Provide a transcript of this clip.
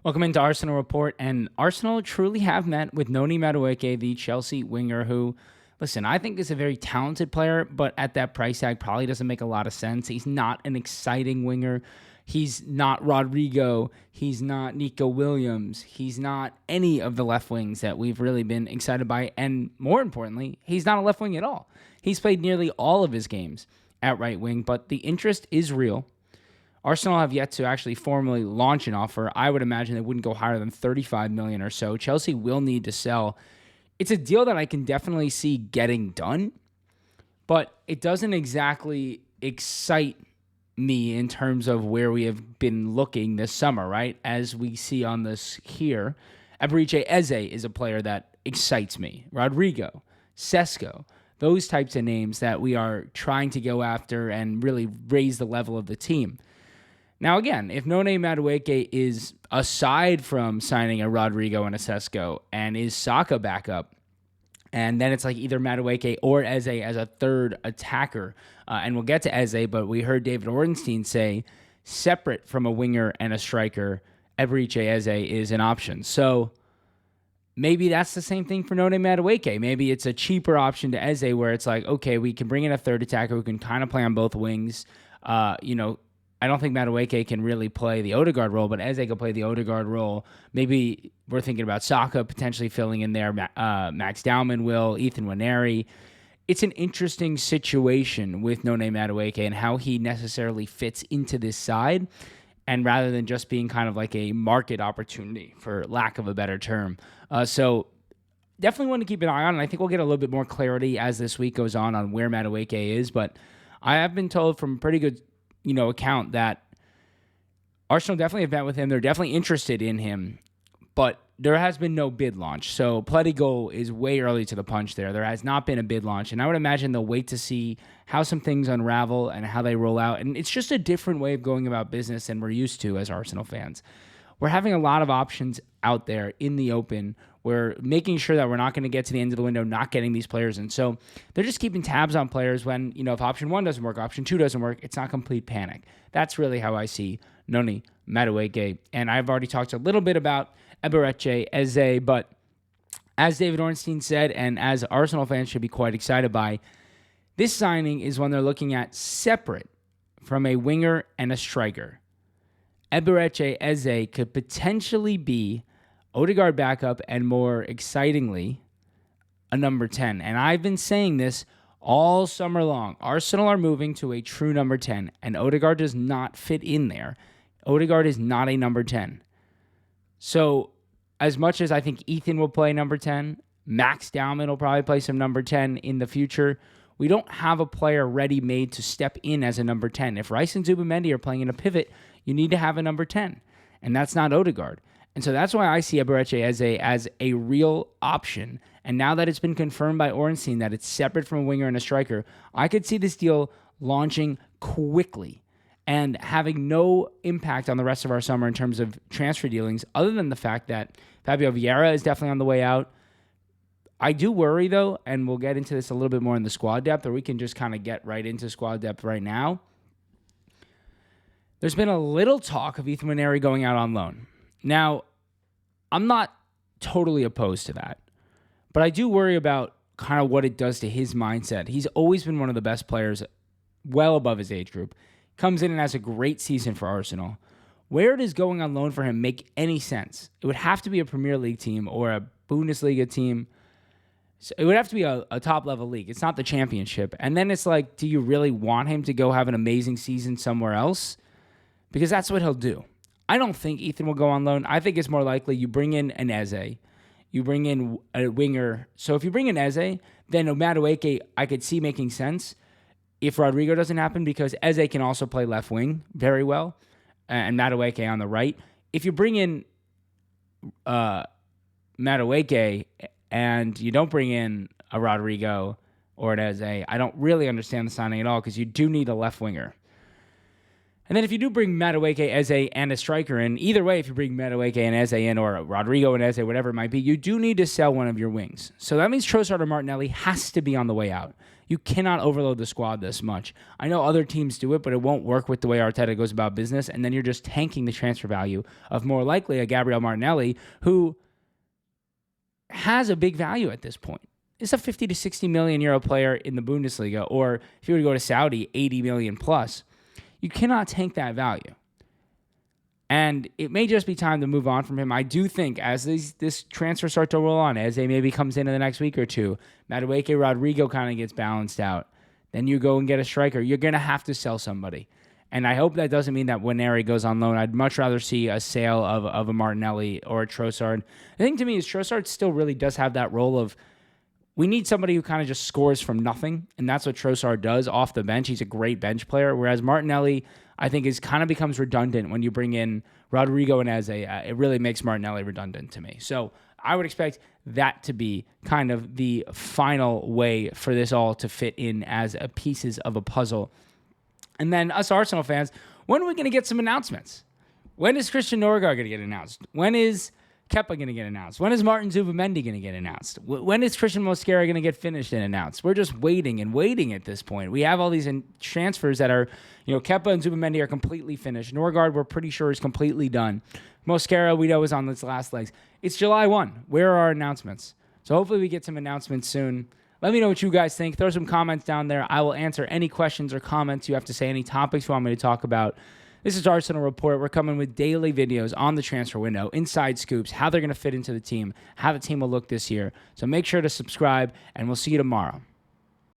Welcome into Arsenal Report, and Arsenal truly have met with Noni Madueke, the Chelsea winger, who, listen, I think is a very talented player, but at that price tag probably doesn't make a lot of sense. He's not an exciting winger. He's not Rodrigo. He's not Nico Williams. He's not any of the left wings that we've really been excited by, and more importantly, he's not a left wing at all. He's played nearly all of his games at right wing, but the interest is real. Arsenal have yet to actually formally launch an offer. I would imagine they wouldn't go higher than $35 million or so. Chelsea will need to sell. It's a deal that I can definitely see getting done, but it doesn't exactly excite me in terms of where we have been looking this summer, right? As we see on this here, Eberechi Eze is a player that excites me. Rodrigo, Sesko, those types of names that we are trying to go after and really raise the level of the team. Now, again, if Noni Madueke is, aside from signing a Rodrigo and a Sesko, and is Saka back up, and then it's like either Madueke or Eze as a third attacker, and we'll get to Eze, but we heard David Ornstein say, separate from a winger and a striker, Eberechi Eze is an option. So maybe that's the same thing for Noni Madueke. Maybe it's a cheaper option to Eze where it's like, okay, we can bring in a third attacker who can kind of play on both wings, I don't think Madueke can really play the Odegaard role, but Eze can play the Odegaard role. Maybe we're thinking about Saka potentially filling in there. Max Dowman will, Ethan Nwaneri. It's an interesting situation with Noni Madueke and how he necessarily fits into this side, and rather than just being kind of like a market opportunity, for lack of a better term. So definitely want to keep an eye on, and I think we'll get a little bit more clarity as this week goes on where Madueke is. But I have been told from pretty good account that Arsenal definitely have met with him. They're definitely interested in him, but there has been no bid launch. So Pletigo is way early to the punch there. There has not been a bid launch, and I would imagine they'll wait to see how some things unravel and how they roll out. And it's just a different way of going about business than we're used to as Arsenal fans. We're having a lot of options out there in the open. We're making sure that we're not going to get to the end of the window not getting these players in. So they're just keeping tabs on players when, if option 1 doesn't work, option 2 doesn't work, it's not complete panic. That's really how I see Noni Madueke. And I've already talked a little bit about Eberechi Eze, but as David Ornstein said, and as Arsenal fans should be quite excited by, this signing is one they're looking at separate from a winger and a striker. Eberechi Eze could potentially be Odegaard backup, and more excitingly, a number 10. And I've been saying this all summer long. Arsenal are moving to a true number 10, and Odegaard does not fit in there. Odegaard is not a number 10. So as much as I think Ethan will play number 10, Max Dowman will probably play some number 10 in the future, we don't have a player ready-made to step in as a number 10. If Rice and Zubimendi are playing in a pivot, you need to have a number 10, and that's not Odegaard. And so that's why I see Eberechi as a real option. And now that it's been confirmed by Ornstein that it's separate from a winger and a striker, I could see this deal launching quickly and having no impact on the rest of our summer in terms of transfer dealings, other than the fact that Fabio Vieira is definitely on the way out. I do worry, though, and we'll get into this a little bit more in the squad depth, or we can just kind of get right into squad depth right now. There's been a little talk of Ethan Nwaneri going out on loan. Now, I'm not totally opposed to that, but I do worry about kind of what it does to his mindset. He's always been one of the best players, well above his age group. Comes in and has a great season for Arsenal. Where does going on loan for him make any sense? It would have to be a Premier League team or a Bundesliga team. So it would have to be a top-level league. It's not the Championship. And then it's like, do you really want him to go have an amazing season somewhere else? Because that's what he'll do. I don't think Ethan will go on loan. I think it's more likely you bring in an Eze. You bring in a winger. So if you bring in Eze, then Madueke I could see making sense if Rodrigo doesn't happen, because Eze can also play left wing very well, and Madueke on the right. If you bring in Madueke and you don't bring in a Rodrigo or an Eze, I don't really understand the signing at all, because you do need a left winger. And then if you do bring Madueke, Eze, and a striker in, either way, if you bring Madueke and Eze in, or Rodrigo and Eze, whatever it might be, you do need to sell one of your wings. So that means Trossard or Martinelli has to be on the way out. You cannot overload the squad this much. I know other teams do it, but it won't work with the way Arteta goes about business, and then you're just tanking the transfer value of more likely a Gabriel Martinelli, who has a big value at this point. It's a 50 to 60 million euro player in the Bundesliga, or if you were to go to Saudi, 80 million plus. You cannot tank that value. And it may just be time to move on from him. I do think as this transfer starts to roll on, as they maybe comes in the next week or two, Madueke Rodrigo kind of gets balanced out. Then you go and get a striker. You're going to have to sell somebody. And I hope that doesn't mean that Waneri goes on loan. I'd much rather see a sale of a Martinelli or a Trossard. The thing to me is Trossard still really does have that role of, we need somebody who kind of just scores from nothing, and that's what Trossard does off the bench. He's a great bench player, whereas Martinelli, I think, is kind of becomes redundant when you bring in Rodrigo and Eze. It really makes Martinelli redundant to me. So I would expect that to be kind of the final way for this all to fit in as pieces of a puzzle. And then us Arsenal fans, when are we going to get some announcements? When is Christian Norgard going to get announced? When is Kepa going to get announced? When is Martin Zubimendi going to get announced? When is Christian Mosquera going to get finished and announced? We're just waiting and waiting at this point. We have all these transfers that are, Kepa and Zubimendi are completely finished. Norgard, we're pretty sure, is completely done. Mosquera, we know, is on its last legs. It's July 1. Where are our announcements? So hopefully we get some announcements soon. Let me know what you guys think. Throw some comments down there. I will answer any questions or comments you have to say, any topics you want me to talk about. This is Arsenal Report. We're coming with daily videos on the transfer window, inside scoops, how they're going to fit into the team, how the team will look this year. So make sure to subscribe, and we'll see you tomorrow.